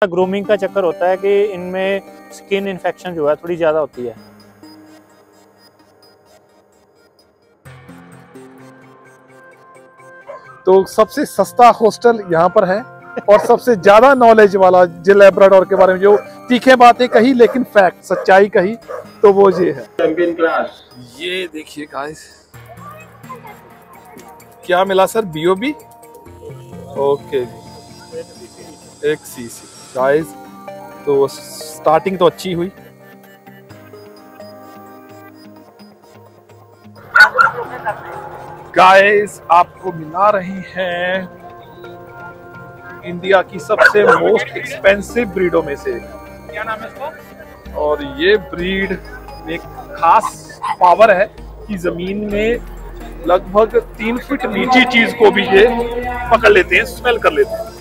Grooming का चक्कर होता है कि इनमें स्किन इन्फेक्शन जो है थोड़ी ज़्यादा होती है। तो सबसे सस्ता हॉस्टल यहाँ पर है और सबसे ज्यादा नॉलेज वाला जो लैब्राडोर के बारे में जो तीखे बातें कही लेकिन फैक्ट सच्चाई कही तो वो ये है। Champion class. ये देखिए गाइस, क्या मिला सर? बीओबी। ओके जी, 1 सीसी गाइस। तो स्टार्टिंग तो अच्छी हुई। गाइस आपको मिला रही हैं इंडिया की सबसे मोस्ट एक्सपेंसिव ब्रीडों में से। क्या नाम है इसका? और ये ब्रीड में एक खास पावर है कि जमीन में लगभग 3 फीट नीची चीज को भी ये पकड़ लेते हैं, स्मेल कर लेते हैं।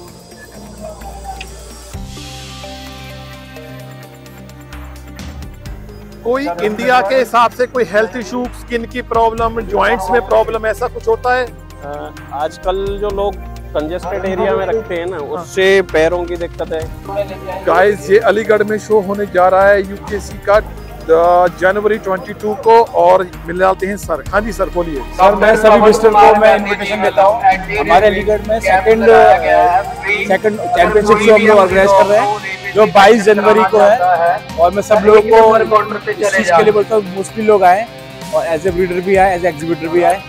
कोई इंडिया के हिसाब से कोई हेल्थ इशू, स्किन की प्रॉब्लम, जॉइंट्स में प्रॉब्लम, ऐसा कुछ होता है? आजकल जो लोग कंजेस्टेड एरिया में रखते हैं ना, उससे पैरों की दिक्कत है। गाइस ये अलीगढ़ में शो होने जा रहा है यूकेसी का जनवरी 22 को और मिलाते हैं सर। हाँ जी सर बोलिए। सर मैं सभी विजिटर को मैं इनविटेशन देता हूँ। हमारे अलीगढ़ में सेकंड चैंपियनशिप शो हम लोग ऑर्गेनाइज कर रहे हैं जो 22 जनवरी को है। और मैं सब लोगों को इस चीज के लिए बोलता हूँ मोस्टली लोग आए और एज ए ब्रीडर भी आए, एज ए एग्जीबिटर भी आए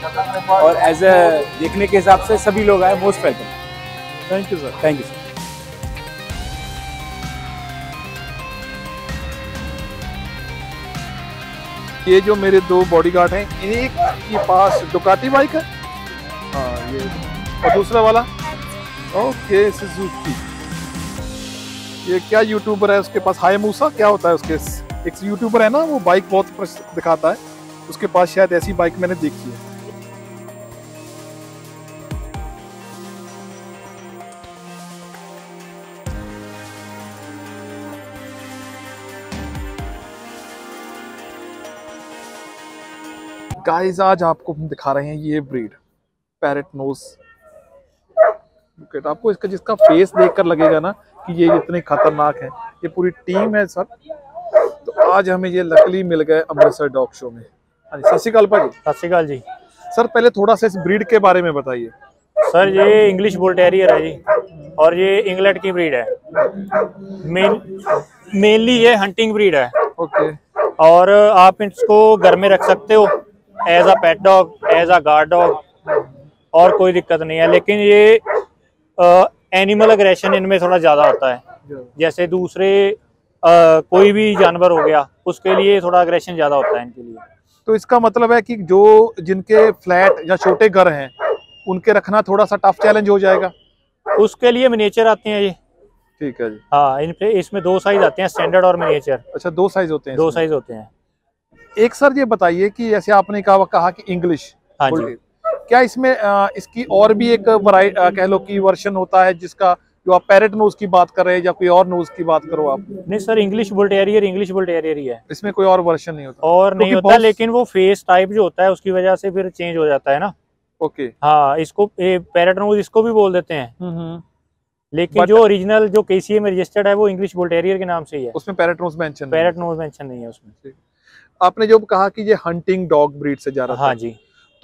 और एज ए देखने के हिसाब से सभी लोग आए। Most welcome. Thank you sir. Thank you sir. ये जो मेरे 2 बॉडीगार्ड हैं, एक के पास डुकाटी बाइक है, हाँ ये, और दूसरा वाला ओके सुजुकी। ये क्या यूट्यूबर है उसके पास? हायाबुसा क्या होता है उसके? एक यूट्यूबर है ना, वो बाइक बहुत दिखाता है, उसके पास शायद ऐसी बाइक मैंने देखी है। गाइस आज आपको हम दिखा रहे हैं ये ब्रीड पैरेट नोज। आपको इसका जिसका फेस देखकर लगेगा ना कि ये इतने खतरनाक है। ये पूरी टीम है सर। तो आज हमें ये लकली मिल गए अमृतसर डॉग शो में। हाँ जी, सत श्री अकाल भाजी। सत श्री अकाल जी। सर पहले थोड़ा सा इस ब्रीड के बारे में बताइए। सर ये इंग्लिश बुल टेरियर है जी और ये इंग्लैंड की ब्रीड है। मेनली ये हंटिंग ब्रीड है। ओके। और आप इसको घर में रख सकते हो as a pet dog, as a guard dog, और कोई दिक्कत नहीं है। लेकिन ये एनिमल अग्रेशन इनमें थोड़ा ज़्यादा होता है। जैसे दूसरे कोई भी जानवर हो गया उसके लिए थोड़ा अग्रेशन ज़्यादा होता है इनके लिए। तो इसका मतलब है कि जो जिनके फ्लैट या छोटे घर हैं उनके रखना थोड़ा सा टफ चैलेंज हो जाएगा। उसके लिए मिनिएचर आते हैं ये। ठीक है जी। हाँ, इसमें 2 साइज आते हैं, स्टैंडर्ड और मिनिएचर। अच्छा 2 साइज होते हैं? 2 साइज होते हैं। एक सर ये बताइए कि जैसे आपने कहा कि इंग्लिश, हाँ जी, क्या इसमें इसकी और भी एक कह लो कि वर्जन होता है जिसका जो आप पैरेट नोज की बात कर रहे हैं या कोई और नोज की बात करो आप? नहीं सर, इंग्लिश बुल टेरियर ही है। इसमें कोई और वर्जन नहीं होता? और नहीं होता, लेकिन वो फेस टाइप जो होता है उसकी वजह से फिर चेंज हो जाता है ना। ओके। हाँ, इसको पैरेट नोज इसको भी बोल देते हैं। लेकिन जो ओरिजिनल जो केसीए में रजिस्टर्ड है वो इंग्लिश बुल टेरियर के नाम से ही है। उसमें पैरेट नोज मेंशन नहीं है उसमें। आपने जो कहा कि ये हंटिंग डॉग ब्रीड से जा रहा था, हाँ जी,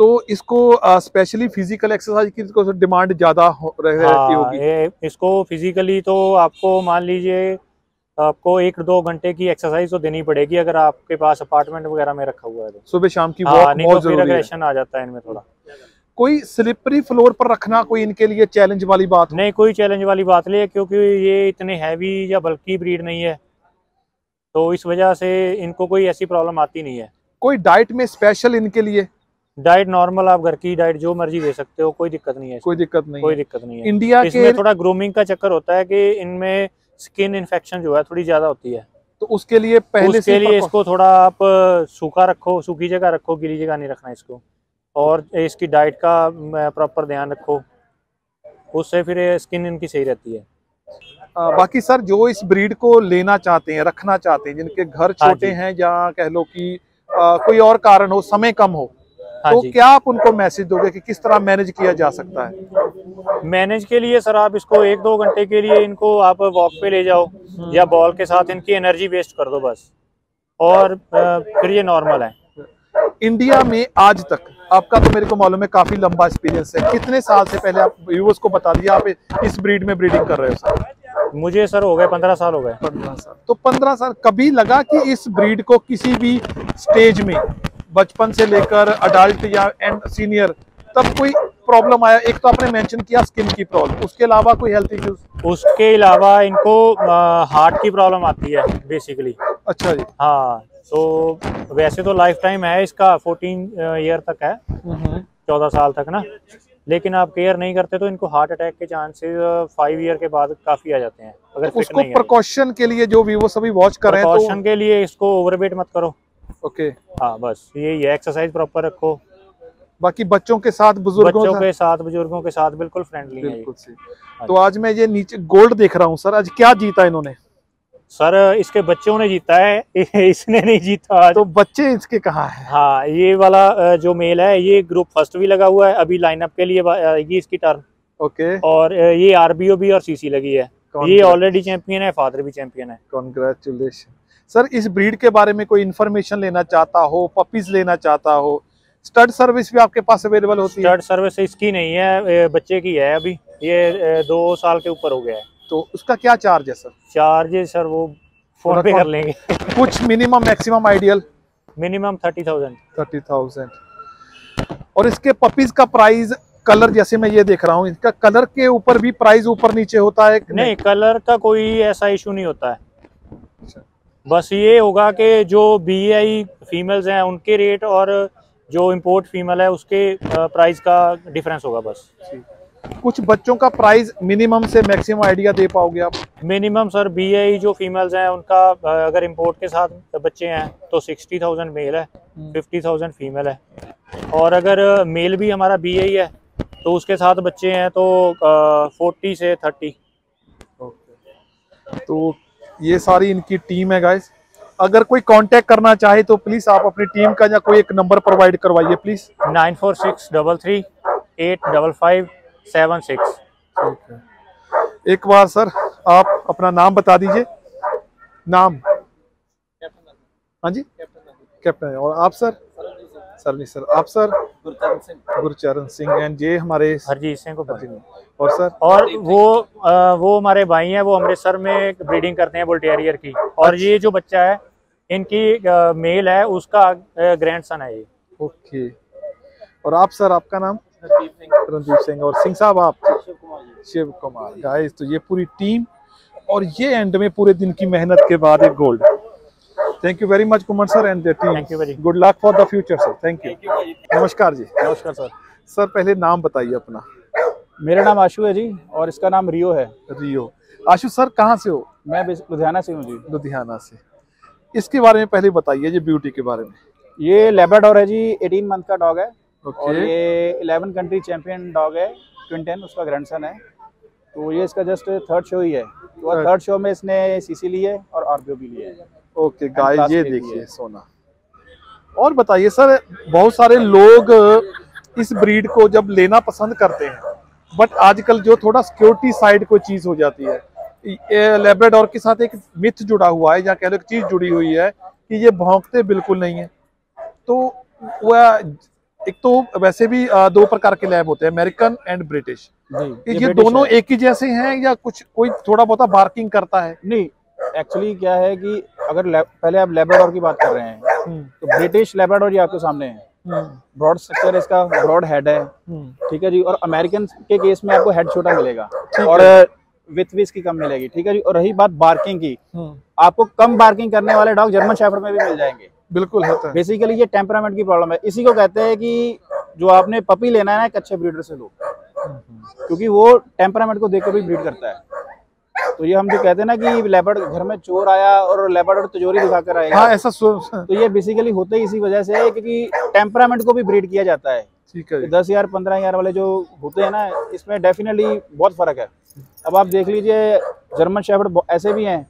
तो इसको स्पेशली फिजिकल एक्सरसाइज की डिमांड ज्यादा रहती होगी। इसको फिजिकली तो आपको मान लीजिए आपको 1-2 घंटे की एक्सरसाइज तो देनी पड़ेगी अगर आपके पास अपार्टमेंट वगैरह में रखा हुआ है तो। सुबह शाम की वॉक बहुत जरूरी है। एग्रेशन आ जाता है इनमें थोड़ा। कोई स्लिपरी फ्लोर पर रखना कोई इनके लिए चैलेंज वाली बात? नहीं, कोई चैलेंज वाली बात नहीं है, क्योंकि ये इतने हैवी या बल्कि ब्रीड नहीं है, तो इस वजह से इनको कोई ऐसी प्रॉब्लम आती नहीं है। कोई डाइट में स्पेशल इनके लिए? डाइट नॉर्मल, आप घर की डाइट जो मर्जी दे सकते हो, कोई दिक्कत नहीं है। कोई दिक्कत नहीं है। इंडिया इसमें थोड़ा ग्रूमिंग का चक्कर होता है कि इनमें स्किन इन्फेक्शन जो है थोड़ी ज्यादा होती है, तो उसके लिए इसको थोड़ा आप सूखा रखो, सूखी जगह रखो, गीली जगह नहीं रखना इसको। और इसकी डाइट का प्रॉपर ध्यान रखो, उससे फिर स्किन इनकी सही रहती है। बाकी सर जो इस ब्रीड को लेना चाहते हैं, रखना चाहते हैं, जिनके घर छोटे हैं या कह लो कि कोई और कारण हो, समय कम हो, तो क्या आप उनको मैसेज दोगे कि किस तरह मैनेज किया जा सकता है? मैनेज के लिए सर आप इसको 1-2 घंटे के लिए इनको आप वॉक पे ले जाओ या बॉल के साथ इनकी एनर्जी वेस्ट कर दो बस, और फिर ये नॉर्मल है। इंडिया में आज तक आपका तो मेरे को मालूम है काफी लंबा एक्सपीरियंस है, कितने साल से, पहले आप व्यूअर्स को बता दिया, आप इस ब्रीड में ब्रीडिंग कर रहे हो सर? मुझे सर हो गए 15 साल हो गए। 15 साल। तो 15 साल कभी लगा कि इस ब्रीड को किसी भी स्टेज में, बचपन से लेकर अडल्ट या एंड सीनियर, तब कोई प्रॉब्लम आया? एक तो आपने मेंशन किया स्किन की प्रॉब्लम, उसके अलावा कोई हेल्थ इश्यूज? उसके अलावा इनको हार्ट की प्रॉब्लम आती है बेसिकली। अच्छा जी। हाँ, तो वैसे तो लाइफ टाइम है इसका 14 ईयर तक है, 14 साल तक ना, लेकिन आप केयर नहीं करते तो इनको हार्ट अटैक के चांसेस 5 ईयर के बाद काफी आ जाते हैं अगर तो उसको प्रिकॉशन के लिए जो भी वो सभी वॉच कर रहे हैं, प्रिकॉशन के लिए इसको ओवरवेट मत करो। ओके। हाँ बस यही है, एक्सरसाइज प्रॉपर रखो। बाकी बच्चों के साथ, बुजुर्गों के साथ, बुजुर्गों के साथ बिल्कुल फ्रेंडली है। बिल्कुल सही। तो आज मैं ये नीचे गोल्ड देख रहा हूँ सर, आज क्या जीता इन्होंने? सर इसके बच्चों ने जीता है, इसने नहीं जीता आज। तो बच्चे इसके कहाँ हैं? हाँ, ये वाला जो मेल है ये ग्रुप फर्स्ट भी लगा हुआ है, अभी लाइनअप के लिए आएगी इसकी टर्न। ओके। और ये आरबीओ भी और सीसी लगी है, ये ऑलरेडी चैंपियन है, फादर भी चैंपियन है। Congratulation sir. इस ब्रीड के बारे में कोई इन्फॉर्मेशन लेना चाहता हो, पपीज लेना चाहता हो, स्टड सर्विस भी आपके पास अवेलेबल होती है? स्टड सर्विस इसकी नहीं है, बच्चे की है, अभी ये 2 साल के ऊपर हो गया है। तो उसका क्या चार्ज है सर? चार्ज सर वो फोन पे कर लेंगे। कुछ मिनिमम मैक्सिमम आइडियल? मिनिमम 30,000। 30,000। और इसके पपीज का प्राइस, कलर, जैसे मैं ये देख रहा हूँ, इसका कलर के ऊपर भी प्राइस ऊपर नीचे होता है? नहीं, कलर का कोई ऐसा इशू नहीं होता है। बस ये होगा कि जो बीआई फीमेल्स हैं उनके रेट और जो इंपोर्ट फीमेल है उसके प्राइस का डिफरेंस होगा बस। कुछ बच्चों का प्राइस मिनिमम से मैक्सिमम आइडिया दे पाओगे आप? मिनिमम सर बीआई जो फीमेल्स हैं उनका अगर इंपोर्ट के साथ बच्चे हैं तो 60,000 मेल है, 50,000 फीमेल है, और अगर मेल भी हमारा बीआई है तो उसके साथ बच्चे हैं तो 40 से 30। तो ये सारी इनकी टीम है गाइस। अगर कोई कांटेक्ट करना चाहे तो प्लीज आप अपनी टीम का या कोई एक नंबर प्रोवाइड करवाइए प्लीज। 9463385576। ठीक है, एक बार सर आप अपना नाम बता दीजिए। नाम? हाँ जी, कैप्टन। और आप सर? सर नहीं सर, आप सर? गुरचरण सिंह। एंड ये हमारे हरजीत सिंह को। और सर? और वो हमारे भाई हैं, वो अमृतसर में ब्रीडिंग करते हैं बुल टेरियर की। और ये जो बच्चा है इनकी मेल है, उसका ग्रैंडसन है ये। ओके। और आप सर, आपका नाम? रणदीप सिंह। और सिंह साहब आप? शिव कुमार। गाइस तो ये पूरी टीम, और ये एंड में पूरे दिन की मेहनत के बाद एक gold. Thank you very much Kumar sir and the team. Thank you very. Good luck for the future sir. Thank you. नमस्कार जी। नमस्कार सर। सर पहले नाम बताइए अपना। मेरा नाम आशु है जी, और इसका नाम रियो है। रियो। आशु सर कहाँ से हो? मैं लुधियाना से हूँ जी। लुधियाना से। इसके बारे में पहले बताइए जी, ब्यूटी के बारे में। ये लेब्राडोर है जी, 18 मंथ का डॉग है। और ओके। ये 11 कंट्री चैंपियन डॉग है, ट्विन 10 उसका ग्रैंडसन है। तो ये इसका जस्ट 3rd शो ही है, तो 3rd शो में इसने सीसी ली है और आरबीओ भी लिया है। ओके गाइस, ये देखिए सोना। और बताइए सर, बहुत सारे लोग इस ब्रीड को जब लेना पसंद करते हैं, बट आजकल जो थोड़ा सिक्योरिटी साइड कोई चीज हो जाती है, लैब्राडोर के साथ एक मिथ जुड़ा हुआ है या कह लो एक चीज जुड़ी हुई है कि ये भौंकते बिल्कुल नहीं है। तो वह एक तो वैसे भी 2 प्रकार के लैब होते हैं, अमेरिकन एंड ब्रिटिश। ये दोनों एक ही जैसे हैं या कुछ कोई थोड़ा बहुत बार्किंग करता है? नहीं, एक्चुअली क्या है कि अगर पहले आप लैब्राडोर की बात कर रहे हैं तो ब्रिटिश लैब्राडोर ये आपके सामने है। ब्रॉड स्ट्रक्चर इसका, ब्रॉड हेड है, ठीक है जी। और अमेरिकन के केस में आपको हेड छोटा मिलेगा और विथ भी इसकी कम मिलेगी, ठीक है जी। और रही बात बार्किंग की, आपको कम बार्किंग करने वाले डॉग जर्मन शेफर्ड में भी मिल जाएंगे। बिल्कुल होता है। बेसिकली ये टेम्परामेंट की प्रॉब्लम है। इसी को कहते हैं कि जो आपने पपी लेना है ना, एक अच्छे ब्रीडर से लो, क्योंकि वो टेम्परामेंट को देखकर भी ब्रीड करता है। तो ये हम जो कहते हैं ना कि लेपर्ड घर में चोर आया और लेपर्ड तिजोरी दिखाकर आएगा, हाँ, ऐसा तो ये बेसिकली होते ही इसी वजह से है, क्योंकि टेम्परामेंट को भी ब्रीड किया जाता है। ठीक है। 10,000 15,000 वाले जो होते हैं ना, इसमें डेफिनेटली बहुत फर्क है। अब आप देख लीजिए, जर्मन शेफर्ड ऐसे भी हैं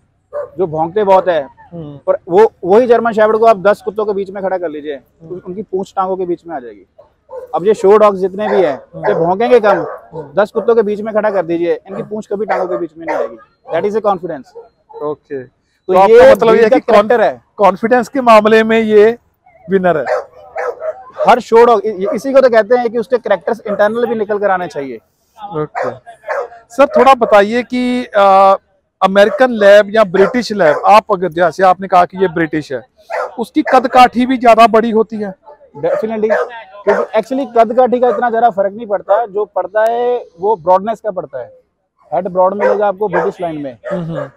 जो भौंकते बहुत है, पर वही जर्मन शेफर्ड को आप 10 कुत्तों के बीच में खड़ा कर लीजिए, उनकी पूंछ टांगों के बीच में आ जाएगी। अब ये शो डॉग्स जितने भी हैं ये भौंकेंगे कम। 10 कुत्तों के बीच में खड़ा कर दीजिए, इनकी पूंछ कभी टांगों के बीच में नहीं आएगी। That is A confidence. Okay, तो आपका ये मतलब ये है कि कैरेक्टर है, कॉन्फिडेंस के मामले में ये विनर है। हर शो डॉग इसी को तो कहते हैं कि उसके कैरेक्टर्स इंटरनल भी निकल कर आने चाहिए। ओके सर, थोड़ा बताइए कि अमेरिकन लैब या ब्रिटिश लैब, आप अगर जैसे आपने कहा कि ये ब्रिटिश है, उसकी कद काठी भी ज्यादा बड़ी होती है? डेफिनेटली, क्योंकि एक्चुअली कद काठी का इतना ज्यादा फर्क नहीं पड़ता, जो पड़ता है वो ब्रॉडनेस का पड़ता है। हेड ब्रॉड मिलेगा आपको ब्रिटिश लाइन में,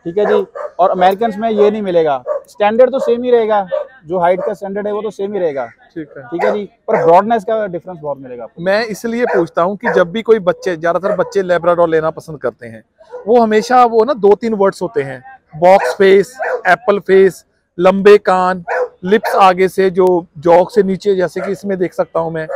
ठीक है जी, और अमेरिकन में ये नहीं मिलेगा। स्टैंडर्ड तो सेम ही रहेगा, जो हाइट का स्टैंडर्ड है वो तो सेम ही रहेगा, ठीक है जी, पर ब्रॉडनेस का डिफरेंस बहुत मिलेगा आपको। मैं इसलिए पूछता हूँ कि जब भी कोई बच्चे, ज्यादातर बच्चे लैब्राडोर लेना पसंद करते हैं, वो हमेशा वो ना 2-3 वर्ड्स होते हैं, बॉक्स फेस, एप्पल फेस, लंबे कान, लिप्स आगे से जो जॉग से नीचे, जैसे कि इसमें देख सकता हूं मैं,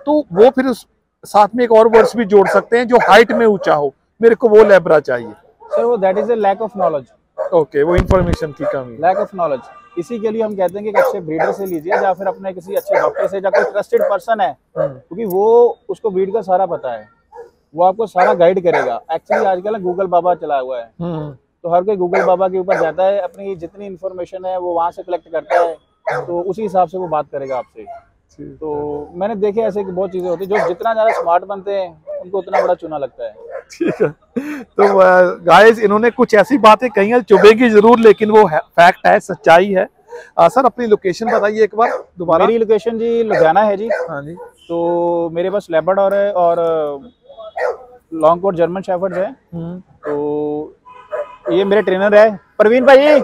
तो वो फिर उस साथ में एक और वर्ड्स भी जोड़ सकते हैं जो हाइट में ऊंचा हो, मेरे को वो लैब्रा चाहिए। सर वो that is a lack of knowledge. Okay, वो इन्फॉर्मेशन की कमी, लैक ऑफ नॉलेज। इसी के लिए हम कहते हैं कि एक अच्छे ब्रीडर से लीजिए, या फिर अपने किसी अच्छे डॉक्टर से, या कोई ट्रस्टेड पर्सन है, क्योंकि वो उसको ब्रीड का सारा पता है, वो आपको सारा गाइड करेगा। एक्चुअली आजकल ना गूगल बाबा चला हुआ है, तो हर कोई गूगल बाबा के ऊपर जाता है, अपनी जितनी इन्फॉर्मेशन है वो वहां से कलेक्ट करता है, तो उसी हिसाब से वो बात करेगा आपसे। तो मैंने देखे ऐसे कि बहुत चीजें होती है, जो जितना ज्यादा स्मार्ट बनते हैं उनको उतना बड़ा चूना लगता है। ठीक है, तो गाइस इन्होंने कुछ ऐसी बातें कही हैं, चुभेगी जरूर, लेकिन वो फैक्ट है, सच्चाई है। सर अपनी लोकेशन बताइए एक बार दोबारा। मेरी लोकेशन जी लुधियाना है जी। हाँ जी। तो मेरे पास लैब्राडोर है और लॉन्ग कोट जर्मन शेफर्ड्स है। तो ये मेरे ट्रेनर है प्रवीण भाई,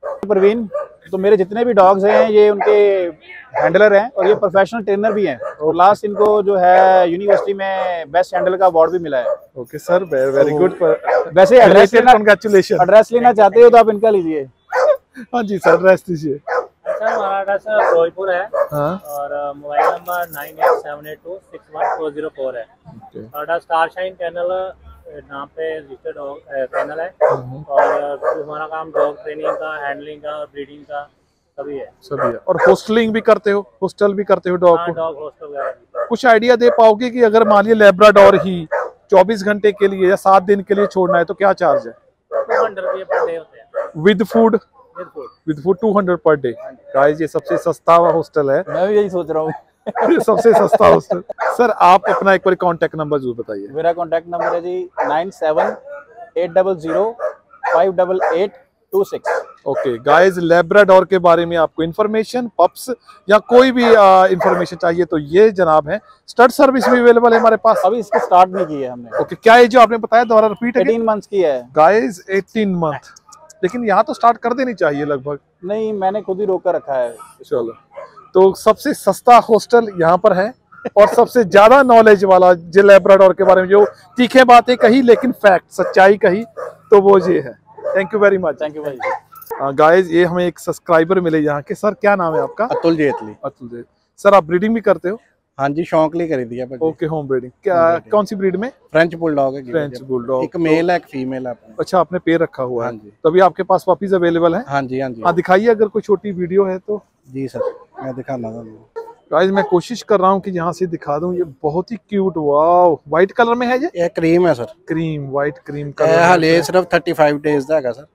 प्रवीण। तो मेरे जितने भी डॉग्स हैं ये उनके हैंडलर हैं, और ये प्रोफेशनल ट्रेनर भी हैं, और लास्ट इनको जो है यूनिवर्सिटी में बेस्ट हैंडलर का अवार्ड भी मिला है। Okay sir, very good. वैसे एड्रेस कांग्रेचुलेशन। लेना चाहते हो तो आप इनका लीजिए। हाँ जी सर, एड्रेस दीजिए। सर हमारा एड्रेस फिरोजपुर है। हाँ। और मोबाइल नंबर 9878261404 है। हमारा स्टार शाइन कैनल नाम पे रजिस्टर्ड चैनल है, और हमारा काम डॉग ट्रेनिंग का, हैंडलिंग का, ब्रीडिंग का सभी है। और होस्टलिंग भी करते हो? होस्टल भी करते हो डॉग को? डॉग हॉस्टल वगैरह। कुछ आइडिया दे पाओगे कि अगर मान लिया लैब्राडोर ही 24 घंटे के लिए या 7 दिन के लिए छोड़ना है तो क्या चार्ज है? 200 रुपये पर डे होते हैं with food. With food 200 per day. Guys ये सबसे सस्ता हॉस्टल है। मैं भी यही सोच रहा हूँ। ये सबसे सस्ता हॉस्टल। सर आप अपना एक बार कांटेक्ट नंबर जरूर बताइए। मेरा कांटेक्ट नंबर है जी 9780058826। ओके गाइस, लैब्राडोर के बारे में आपको इन्फॉर्मेशन, पप्स या कोई भी इन्फॉर्मेशन चाहिए तो ये जनाब है। स्टड सर्विस भी अवेलेबल है हमारे पास। अभी इसकी स्टार्ट नहीं की है हमने। ओके, क्या एज जो आपने बताया दोबारा रिपीट? 18 मंथ्स की है गाइस, 18 मंथ। लेकिन यहाँ तो स्टार्ट कर देनी चाहिए लगभग। नहीं, मैंने खुद ही रोक कर रखा है। चलो, तो सबसे सस्ता हॉस्टल यहाँ पर है, और सबसे ज्यादा नॉलेज वाला जो लैब्राडोर के बारे में जो तीखे बातें कही लेकिन फैक्ट, सच्चाई कही, तो वो ये है। Thank you very much. Thank you भाई। गाइस ये हमें एक सब्सक्राइबर मिले यहाँ के। सर क्या नाम है आपका? अतुल जेतली। अतुल जेतली। सर आप ब्रीडिंग भी करते हो? हाँ जी, शौक लिए करी दिया। Okay, home breeding. क्या कौन सी ब्रीड में? फ्रेंच बुलडॉग है। French bulldog. एक मेल है, एक फीमेल है। अच्छा, आपने पेयर रखा हुआ है? हाँ जी। तभी आपके पास पपीज अवेलेबल है? हाँ जी, हाँ जी। हाँ, दिखाइए अगर कोई छोटी वीडियो है तो। जी सर, मैं दिखाना था। गाइस मैं कोशिश कर रहा हूँ कि यहाँ से दिखा दूँ। ये बहुत ही क्यूट, वाओ, व्हाइट कलर में है ये क्रीम है sir. Cream, white cream colour. हाले सिर्फ 35 डेज ਦਾ ਹੈਗਾ ਸਰ।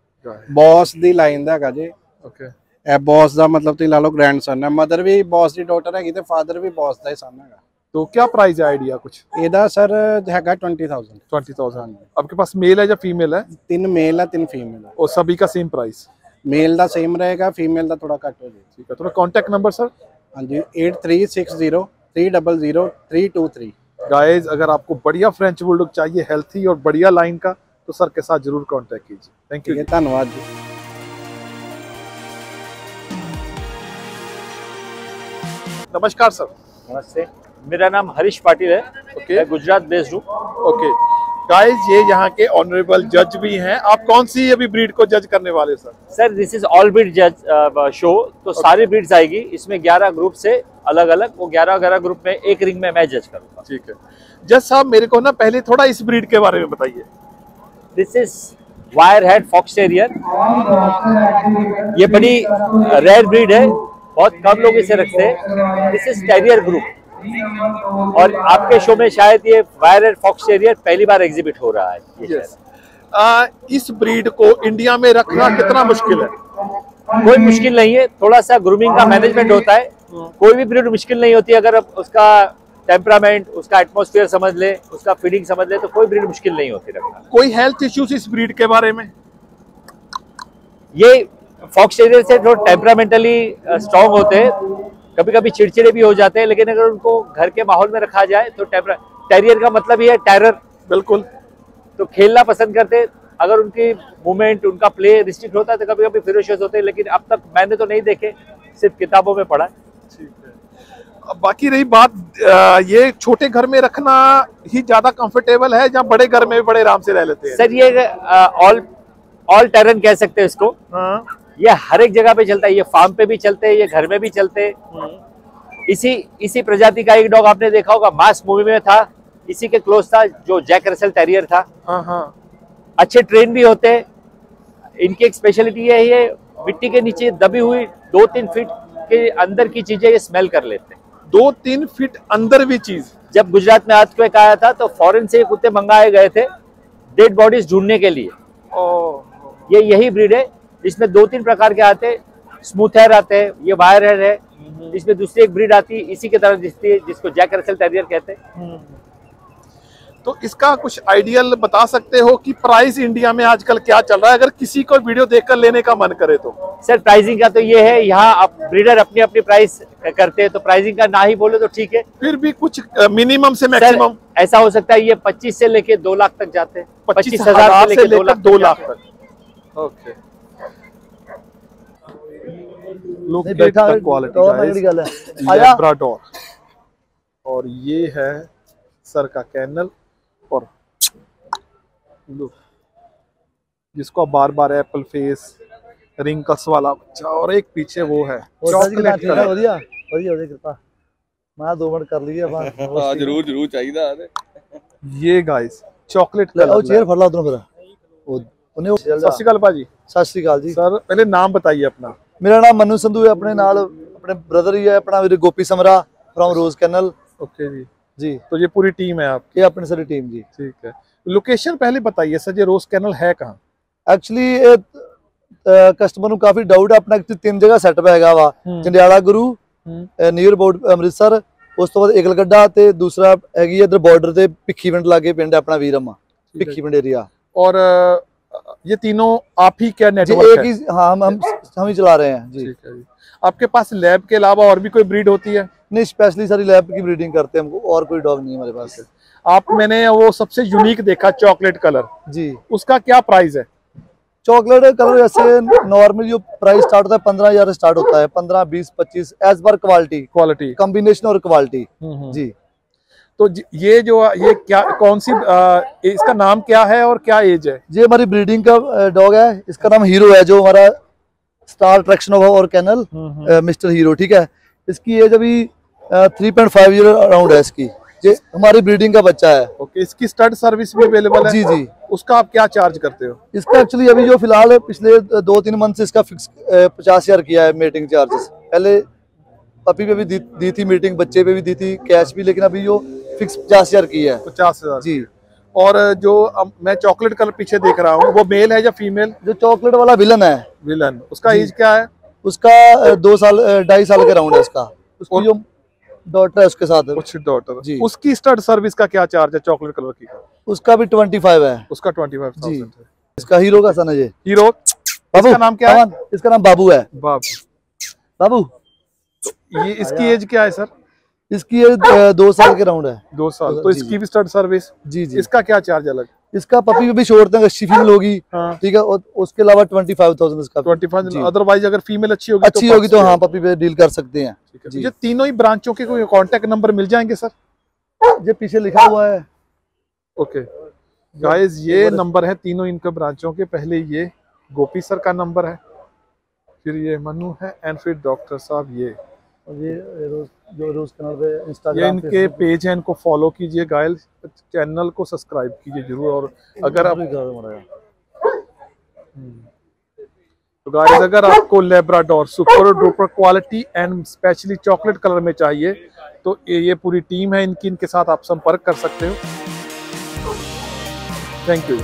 ਬੌਸ ਦੀ ਲਾਈਨ ਦਾ ਹੈਗਾ ਜੀ। ਓਕੇ, ਇਹ ਬੌਸ ਦਾ ਮਤਲਬ ਤੁਸੀਂ ਲਾ ਲਓ ਗ੍ਰੈਂਡਸਨ ਹੈ। ਮਦਰ ਵੀ ਬੌਸ ਦੀ ਡਾਟਰ ਹੈਗੀ ਤੇ ਫਾਦਰ ਵੀ ਬੌਸ ਦਾ ਹੀ ਸਨ ਹੈਗਾ। तो क्या प्राइस है आइडिया कुछ? ਇਹਦਾ ਸਰ ਹੈਗਾ 20,000। 20,000। आपके पास मेल है या फीमेल है? 3 मेल है, 3 फीमेल है। और सभी का सेम प्राइस? मेल ਦਾ सेम रहेगा, फीमेल ਦਾ थोड़ा घट हो जाएगा। ठीक है, थोड़ा कांटेक्ट नंबर सर। हाँ जी, 8360300323। गाइस अगर आपको बढ़िया फ्रेंच बुलडॉग चाहिए, हेल्थी और बढ़िया लाइन का, तो सर के साथ जरूर कांटेक्ट कीजिए। थैंक यू, धन्यवाद जी। नमस्कार सर। नमस्ते, मेरा नाम हरीश पाटिल है। ओके, मैं गुजरात बेस्ड हूँ। ओके गाइस, ये यहाँ के ऑनरेबल जज भी हैं। आप कौन सी अभी ब्रीड को जज करने वाले sir? Sir this is all breed जज शो। तो सारी ब्रीड्स आएगी इसमें, 11 ग्रुप से अलग अलग, वो 11 ग्रुप में एक रिंग में मैं जज करूँगा। ठीक है जज साहब, मेरे को ना पहले थोड़ा इस ब्रीड के बारे में बताइए। This is wire head fox terrier. ये बड़ी रेयर ब्रीड है, बहुत कम लोग इसे रखते हैं। This is terrier group. और आपके शो में शायद ये वायर एंड फॉक्स टेरियर पहली बार एग्जिबिट हो रहा है। यस। इस ब्रीड को इंडिया में रखना कितना मुश्किल है? कोई मुश्किल नहीं है, थोड़ा सा ग्रूमिंग का मैनेजमेंट होता है। कोई भी ब्रीड मुश्किल नहीं होती अगर आप उसका टेम्परामेंट, उसका एटमॉस्फेयर समझ ले, उसका फीडिंग समझ ले, तो कोई ब्रीड मुश्किल नहीं होती रखना। कोई हेल्थ इश्यूज इस ब्रीड के बारे में? ये फॉक्स टेरियर से थोड़ा टेम्परामेंटली स्ट्रांग होते हैं, कभी कभी चिड़चिड़े भी हो जाते हैं, लेकिन अगर उनको घर के माहौल में रखा जाए तो टेरियर का मतलब ही है टेरर। बिल्कुल। तो खेलना पसंद करते हैं। अगर उनकी मूवमेंट, उनका प्ले रिस्ट्रिक्ट होता है तो कभी कभी फिरोशियस होते हैं, लेकिन अब तक मैंने तो नहीं देखे, सिर्फ किताबों में पढ़ा। ठीक है। अब बाकी रही बात, ये छोटे घर में रखना ही ज्यादा कंफर्टेबल है या बड़े घर में भी बड़े आराम से रह लेते हैं? सर ये ऑल टेरन कह सकते हैं इसको। हाँ। ये हर एक जगह पे चलता है, ये फार्म पे भी चलते हैं, ये घर में भी चलते हैं। इसी प्रजाति का एक डॉग आपने देखा होगा, मास मूवी में था, इसी के क्लोज था, जो जैक रसेल टेरियर था। हाँ हाँ। अच्छे ट्रेन भी होते हैं। इनकी एक स्पेशलिटी ये है, मिट्टी के नीचे दबी हुई 2-3 फीट के अंदर की चीजें ये स्मेल कर लेते हैं। 2-3 फीट अंदर भी चीज? जब गुजरात में अर्थक्वेक आया था तो फॉरेन से कुत्ते मंगाए गए थे डेड बॉडीज ढूंढने के लिए। ये यही ब्रीड है जिसमें 2-3 प्रकार के आते हैं। स्मूथ हेयर आते हैं, ये वायर हेयर है। इसमें दूसरी एक ब्रीड आती है इसी की तरह दिखती है, जिसको जैक रसेल टेरियर कहते हैं। तो इसका कुछ आइडियल बता सकते हो कि प्राइस इंडिया में आजकल क्या चल रहा है, अगर किसी को वीडियो देखकर लेने का मन करे तो? सर प्राइसिंग का तो ये है, यहाँ आप ब्रीडर अपनी अपनी प्राइस करते हैं, तो प्राइसिंग का ना ही बोले तो ठीक है। फिर भी कुछ मिनिमम से मैक्सिमम? ऐसा हो सकता है ये 25 से लेके 2 लाख तक जाते हैं। 25,000 से लेकर 2 लाख तक। ओके। लोग क्वालिटी लैब्राडोर, और ये है सर का कैनल, और लुक जिसको बार बार एप्पल फेस रिंकल्स वाला बच्चा, और एक पीछे वो है चॉकलेट कलर। बढ़िया बढ़िया कृपा मैं 2 मिनट कर लिए हां जरूर जरूर चाहिए। ये गाइस चॉकलेट कलर ओ चेयर फड़ ला उधर फिर उन्हें। सत श्री अकाल भाजी। सत श्री अकाल जी। सर पहले नाम बताइए अपना। मेरा नाम मनु संधू है, अपने नाल अपने ब्रदर ही है अपना वीर गोपी समरा फ्रॉम रोज कैनल। ओके जी जी। तो ये पूरी टीम है आपकी? ये अपनी सारी टीम जी। ठीक है। लोकेशन पहले बताइए सर, ये रोज कैनल है कहाँ? एक्चुअली कस्टमर ਨੂੰ ਕਾਫੀ ਡਾਊਟ ਆਪਣਾ ਕਿ 3 ਜਗ੍ਹਾ ਸੈਟਅਪ ਹੈਗਾ ਵਾ, ਜੰਡਿਆਲਾ ਗੁਰੂ ਨੀਅਰ ਬੋਰਡ ਅੰਮ੍ਰਿਤਸਰ, ਉਸ ਤੋਂ ਬਾਅਦ ਇਗਲਗੱਡਾ ਤੇ ਦੂਸਰਾ ਹੈਗੀ ਇਧਰ ਬਾਰਡਰ ਤੇ ਭਿੱਖੀਵਿੰਡ ਲਾਗੇ ਪਿੰਡ ਆਪਣਾ ਵੀਰਮਾ, ਭਿੱਖੀਵਿੰਡ एरिया। और ये तीनों आप ही क्या नेटवर्क है? हाँ हम ही चला रहे हैं जी। ठीक है जी। आपके पास लैब के अलावा और भी कोई ब्रीड होती है? नहीं, स्पेशली सारी लैब की ब्रीडिंग करते हैं, हमको और कोई डॉग नहीं हमारे पास। आप मैंने वो सबसे यूनिक देखा चॉकलेट कलर जी, उसका क्या प्राइस है? चॉकलेट कलर ऐसे नॉर्मल जो प्राइस स्टार्ट होता है 15,000 स्टार्ट होता है, 15, 20, 25 एज पर क्वालिटी कॉम्बिनेशन और क्वालिटी जी। तो ये जो ये क्या कौन सी इसका नाम क्या है और क्या एज है? ये हमारी ब्रीडिंग का डॉग है, इसका नाम हीरो है, जो हमारा स्टार अट्रैक्शन और कैनल मिस्टर हीरो। ठीक है, इसकी एज अभी 3.5 ईयर अराउंड है इसकी। ये हमारी ब्रीडिंग का बच्चा है। ओके। इसकी स्टड सर्विस भी अवेलेबल है? जी जी। उसका आप क्या चार्ज करते हो? इसका एक्चुअली अभी जो फिलहाल पिछले 2-3 मंथ से इसका फिक्स 50,000 किया है मेटिंग चार्जेस। पहले पपी पे भी दी थी मीटिंग, बच्चे पे भी दी थी कैश भी, लेकिन अभी जो फिक्स 50,000 की है। 50,000 जी। और जो मैं चॉकलेट कलर पीछे देख रहा हूँ वो मेल है या फीमेल? जो चॉकलेट वाला विलन है, विलन, उसका एज क्या है? उसका 2 साल 2.5 साल के राउंड है उसका। उसकी जो डॉटर है उसके साथ उसकी डॉटर जी। उसकी स्टड सर्विस का क्या चार्ज है चॉकलेट कलर की? उसका भी 25 है। उसका 25,000 है। इसका हीरो का सन है ये। हीरो। इसका नाम क्या है? इसका नाम बाबू है। बाबू। तो ये इसकी एज क्या है सर? इसकी एज 2 साल के राउंड है। 2 साल। तो इसकी भी स्टड सर्विस? जी जी। इसका क्या चार्ज अलग? इसका पपी पे भी छोड़ते हैं, अच्छी फीमेल होगी। ठीक है, और उसके अलावा 25,000 इसका। 25,000। अदरवाइज अगर फीमेल अच्छी होगी तो हाँ पपी पे डील कर सकते हैं। ये तीनों ही ब्रांचों के कोई कांटेक्ट नंबर मिल जाएंगे सर? ये पीछे लिखा हुआ है। ओके गाइस, ये नंबर है तीनों इनके ब्रांचों के। पहले ये गोपी सर का नंबर है, फिर ये मनु है, एंड फिर डॉक्टर साहब ये रोज कैनल पे इंस्टाग्राम, ये इनके पेज है, इनको फॉलो कीजिए गाइस, चैनल को सब्सक्राइब कीजिए जरूर। और अगर आप तो गाइस अगर आपको Labrador super duper quality and specially chocolate colour में चाहिए तो ये पूरी टीम है इनकी, इनके साथ आप संपर्क कर सकते हो। Thank you.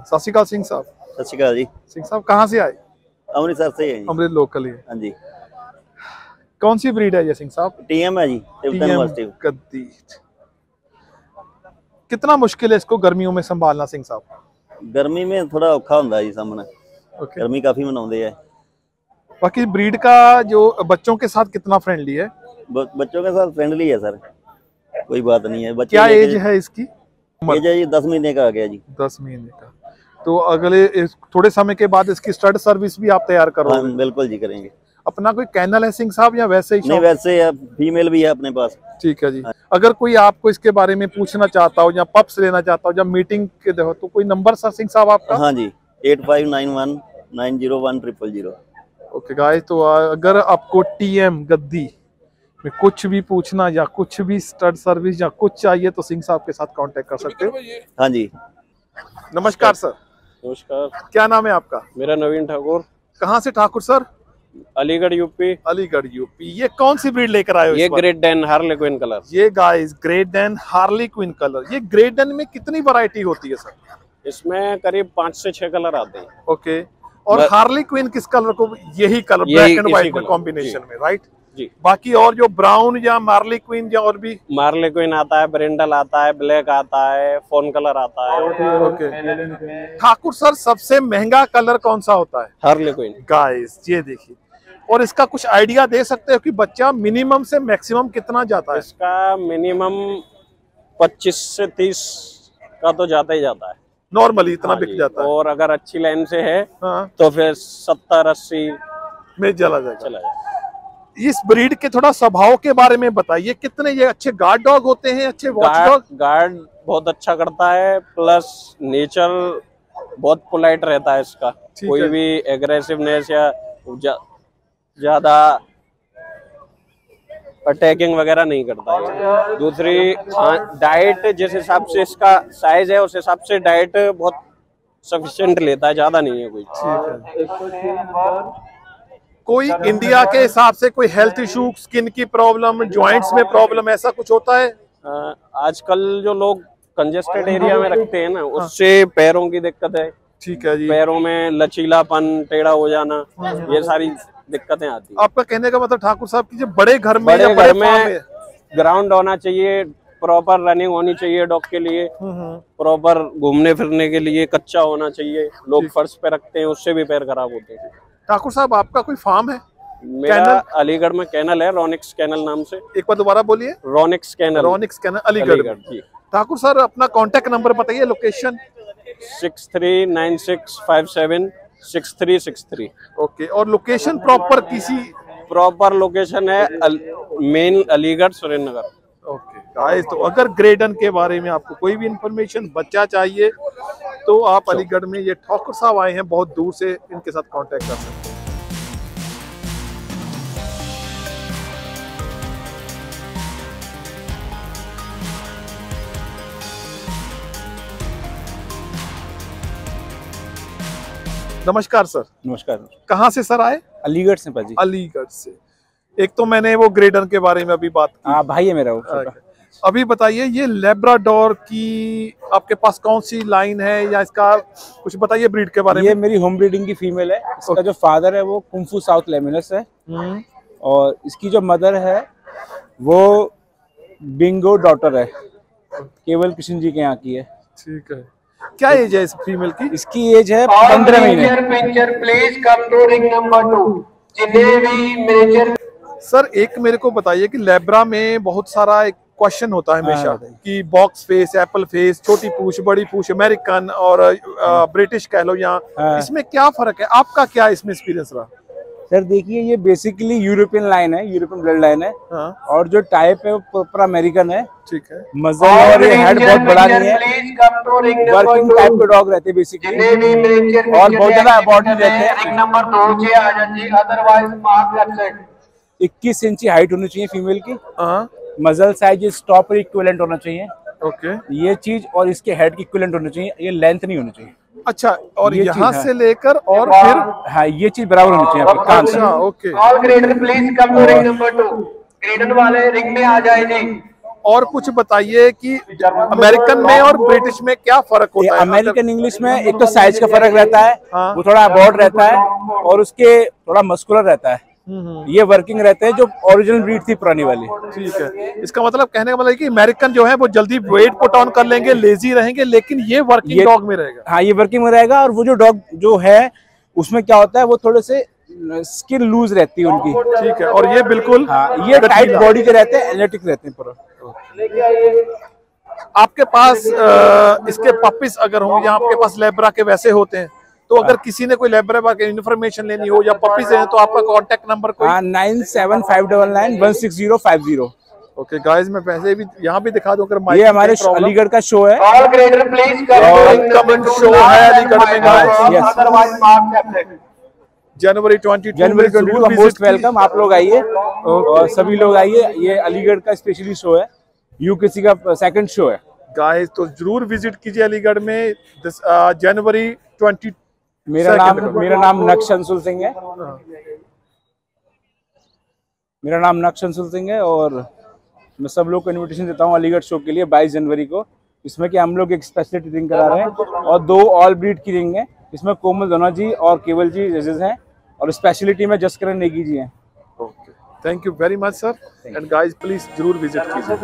सत श्री अकाल सिंह साहब। सत श्री अकाल जी। सिंह साहब कहाँ से आए? अमृतसर से है जी। अमृत लोकल ही है। हाँ जी। कौन सी ब्रीड है ये सिंह साहब? टीएम है जी, टिबेटन गद्दी। कितना मुश्किल है इसको गर्मियों में संभालना सिंह साहब? गर्मी में थोड़ा औखा होता है जी सामने। गर्मी काफी मनाते हैं। बाकी ब्रीड का जो बच्चों के साथ कितना फ्रेंडली है? बच्चों के साथ फ्रेंडली है सर, कोई बात नहीं है। क्या एज है इसकी? एज है जी 10 महीने का आ गया जी। 10 महीने का। तो अगले थोड़े समय के बाद इसकी स्टड सर्विस भी आप तैयार करोगे? हाँ, बिल्कुल जी करेंगे। अपना कोई कैनल है सिंह साहब या वैसे ही? नहीं, वैसे है, फीमेल भी है अपने पास। ठीक है जी। अगर कोई आपको इसके बारे में पूछना चाहता हो या पप्स लेना चाहता हो या मीटिंग के हो तो कोई नंबर सर सिंह साहब आपका? हाँ जी, 8591901000। ओके गाइस, तो अगर आपको टीएम गद्दी में कुछ भी पूछना या कुछ भी स्टड सर्विस या कुछ चाहिए तो सिंह साहब के साथ कांटेक्ट कर सकते हो। हाँ जी। नमस्कार सर। नमस्कार। क्या नाम है आपका? मेरा नवीन ठाकुर। कहाँ से Thakur sir? Aligarh UP. Aligarh UP. ये कौन सी ब्रीड लेकर आए हो? ये Great Dane harlequin colour. ये guys Great Dane harlequin colour. ये ग्रेट डैन में कितनी वैरायटी होती है सर? इसमें करीब 5 से 6 कलर आते हैं। ओके। और हार्ले क्वीन किस कलर को? यही कलर ब्लैक एंड व्हाइट में कॉम्बिनेशन में, राइट जी। बाकी और जो ब्राउन या मार्ले क्वीन या और भी? मार्ले क्वीन आता है, ब्रिंडल आता है, ब्लैक आता है, फोन कलर आता है। ओके। ठाकुर सर सबसे महंगा कलर कौन सा होता है? Harley queen. गाइस ये देखिए, और इसका कुछ आइडिया दे सकते हो कि बच्चा मिनिमम से मैक्सिमम कितना जाता है? इसका मिनिमम 25 से 30 का तो जाता ही जाता है, नॉर्मली इतना बिक जाता है। और अगर अच्छी लाइन से है हाँ। तो फिर 70-80 में चला जाएगा। चला जाएगा। इस ब्रीड के थोड़ा स्वभाव के बारे में बताइए। कितने ये अच्छे गार्ड डॉग होते हैं, अच्छे वॉच डॉग? गार्ड बहुत अच्छा करता है, प्लस नेचर बहुत पोलाइट रहता है इसका। कोई भी एग्रेसिवनेस या ज्यादा अटैकिंग वगैरह नहीं करता है। दूसरी डाइट जिस हिसाब से इसका साइज है उस हिसाब से डाइट बहुत सफिशिएंट लेता है, ज्यादा नहीं है कोई। कोई इंडिया के हिसाब से कोई हेल्थ इशू, स्किन की प्रॉब्लम, जॉइंट्स में प्रॉब्लम, ऐसा कुछ होता है? आजकल जो लोग कंजेस्टेड एरिया में रखते हैं ना, उससे पैरों की दिक्कत है। ठीक है जी। पैरों में लचीलापन, टेढ़ा हो जाना, ये सारी दिक्कतें आती है। आपका कहने का मतलब ठाकुर साहब की बड़े घर में ग्राउंड होना चाहिए, प्रॉपर रनिंग होनी चाहिए डॉग के लिए, प्रॉपर घूमने फिरने के लिए कच्चा होना चाहिए। लोग फर्श पे रखते हैं, उससे भी पैर खराब होते हैं। ठाकुर साहब आपका कोई फार्म है? मेरा अलीगढ़ में कैनल है, रोनिक्स कैनल नाम से। एक बार दोबारा बोलिए। रोनिक्स कैनल। रोनिक्स कैनल अलीगढ़ जी। ठाकुर सर अपना कांटेक्ट नंबर बताइए, लोकेशन। 6396576363। ओके। और लोकेशन प्रॉपर किसी? प्रॉपर लोकेशन है main Aligarh Surendranagar. Okay guys, तो अगर ग्रेडन के बारे में आपको कोई भी इंफॉर्मेशन बच्चा चाहिए तो आप अलीगढ़ में ये ठाकुर साहब आए हैं, बहुत दूर से, इनके साथ कांटेक्ट कर सकते हैं। नमस्कार सर। नमस्कार। कहाँ से सर आए? अलीगढ़ से पाजी। अलीगढ़ से। एक तो मैंने वो ग्रेडन के बारे में अभी बात की। हाँ भाई है मेरा वो। अभी बताइए ये लेब्राडोर की आपके पास कौन सी लाइन है, या इसका कुछ बताइए ब्रीड के बारे में। ये मेरी होम ब्रीडिंग की फीमेल है। इसका जो फादर है वो कुंफू साउथ लेमिनस है, और इसकी जो मदर है वो बिंगो डॉटर है, केवल कृष्ण जी के यहाँ की है। ठीक है। क्या एज है इस फीमेल की? इसकी एज है 15 महीने। सर एक मेरे को बताइए कि लेब्रा में बहुत सारा एक क्वेश्चन होता है हमेशा कि बॉक्स फेस, एप्पल फेस, छोटी पूछ, बड़ी पूछ, अमेरिकन और ब्रिटिश कह लो, यहाँ इसमें क्या फर्क है? आपका क्या इसमें एक्सपीरियंस रहा? सर देखिए ये बेसिकली यूरोपियन लाइन है, यूरोपियन ब्लड लाइन है। हाँ। और जो टाइप है वो प्रॉपर अमेरिकन है। ठीक है। मजल और ये हेड बहुत बड़ा नहीं है, वर्किंग टाइप के डॉग रहते हैं बेसिकली, और बहुत ज्यादा बॉडी रहते हैं। नंबर 2 से आ जाइए, अदरवाइज मार्क लेफ्ट साइड। 21 इंची हाइट होनी चाहिए फीमेल की। हाँ। मजल साइज स्टॉप पर इक्विवेलेंट होना चाहिए। ओके। ये चीज, और इसके हेड की इक्विवेलेंट होनी चाहिए, ये लेंथ नहीं होनी चाहिए। अच्छा, और ये यहाँ चीज है। से लेकर और फिर हाँ ये चीज बराबर होनी चाहिए आपके कान से। अच्छा, okay. All grader please come to ring number 2, grader वाले रिंग में आ जाए जी। और कुछ बताइए कि अमेरिकन में और ब्रिटिश में क्या फर्क होता है? अमेरिकन इंग्लिश में एक तो साइज का फर्क रहता है, हाँ। वो थोड़ा ब्रॉड रहता है, और उसके थोड़ा मस्कुलर रहता है। ये वर्किंग रहते हैं जो ओरिजिनल ब्रीड थी पुरानी वाली। ठीक है। इसका मतलब कहने का मतलब है कि अमेरिकन जो है वो जल्दी वेट पुट ऑन कर लेंगे, लेजी रहेंगे, लेकिन ये वर्किंग डॉग में रहेगा। हाँ ये वर्किंग में रहेगा। और वो जो डॉग जो है उसमें क्या होता है, वो थोड़े से स्किन लूज रहती है उनकी। ठीक है। और ये बिल्कुल ये टाइट बॉडी के रहते हैं, एनर्जेटिक रहते हैं पूरा। आपके पास इसके पपीज अगर हों या आपके पास लेब्रा के वैसे होते हैं, तो अगर किसी ने कोई लेब्रा की इन्फॉर्मेशन लेनी हो या पपीज हैं, तो आपका कांटेक्ट नंबर कोई? 9759991650। ओके गाइस, मैं पहले भी यहाँ भी दिखा दूं अगर ये हमारे अलीगढ़ का शो है। All grader please coming show है अलीगढ़ में guys. Otherwise mark left side. जनवरी 22 मोस्ट वेलकम, आप लोग आइए और सभी लोग आइए। ये अलीगढ़ का स्पेशली शो है, यूकेसी का सेकंड शो है गाइस, तो जरूर विजिट कीजिए अलीगढ़ में जनवरी 20। मेरा नाम नक्श अंशुल सिंह है। मेरा नाम नक्श अंशुल सिंह है, और मैं सब लोग को इनविटेशन देता हूँ अलीगढ़ शो के लिए 22 जनवरी को। इसमें कि हम लोग एक स्पेशल रिंग करा रहे हैं, और 2 ऑल ब्रीड की रिंग है। इसमें कोमल धनोआ जी और केवल जी जजेस हैं, और स्पेशलिटी में जसकरण नेगी जी हैं। Okay, thank you very much sir, and guys please जरूर विजिट कीजिए।